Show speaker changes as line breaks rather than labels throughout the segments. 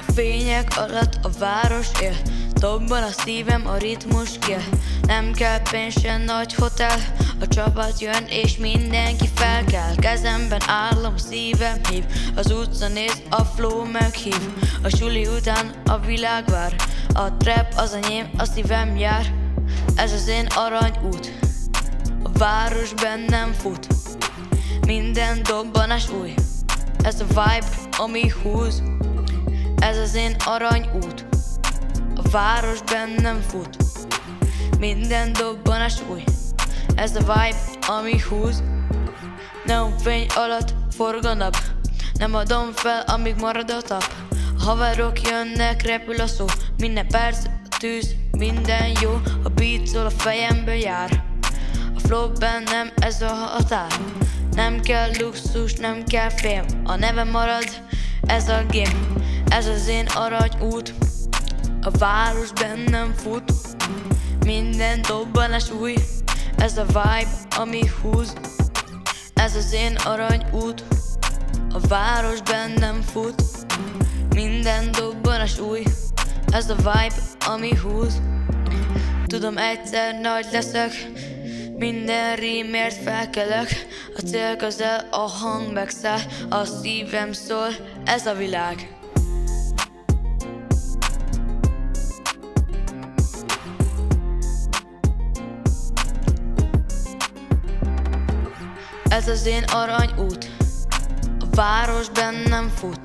A fények alatt a város él, dobban a szívem, a ritmus kél. Nem kell pénz, se nagy hotel, a csapat jön és mindenki felkel. Kezemben állom, szívem hív, az utca néz, a flow meghív. A suli után a világ vár, a trap az enyém, a szívem jár. Ez az én aranyút, a város bennem fut. Minden dobbanás új, ez a vibe, ami húz. Ez az én aranyút, a város bennem fut. Minden dobbanás új, ez a vibe, ami húz. Neonfény alatt forog a nap, nem adom fel, amíg marad a tap. A haverok jönnek, repül a szó, minden perc tűz, minden jó. A beat szól, a fejemből jár, a flow bennem, ez a határ. Nem kell luxus, nem kell fém, a nevem marad, ez a game. Ez az én aranyút, a város bennem fut. Minden dobbanás új, ez a vibe, ami húz. Ez az én aranyút, a város bennem fut. Minden dobbanás új, ez a vibe, ami húz. Tudom, egyszer nagy leszek, minden rímért felkelek. A cél közel, a hang megszáll, a szívem szól, ez a világ. Ez az én aranyút, a város bennem fut.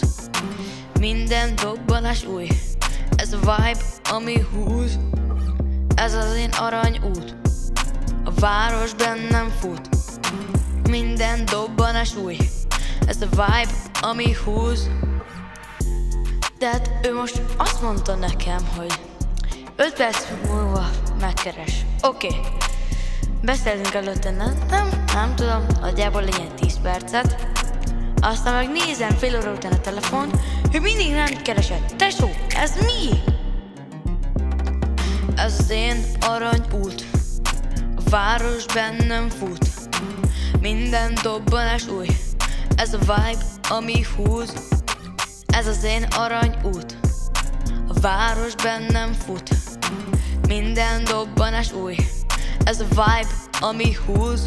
Minden dobbanás új, ez a vibe, ami húz. Ez az én aranyút, a város bennem fut. Minden dobbanás új, ez a vibe, ami húz. De hát ő most azt mondta nekem, hogy 5 perc múlva megkeres. Oké. Beszéltünk előtte, nem tudom, nagyjából legyen 10 percet. Aztán meg nézem fél óra után a telefon, hogy mindig nem keresett. Tesó, ez mi? Ez az én aranyút, a város bennem fut. Minden dobbanás új, ez a vibe, ami húz. Ez az én aranyút, a város bennem fut. Minden dobbanás új, ez a vibe, ami húz.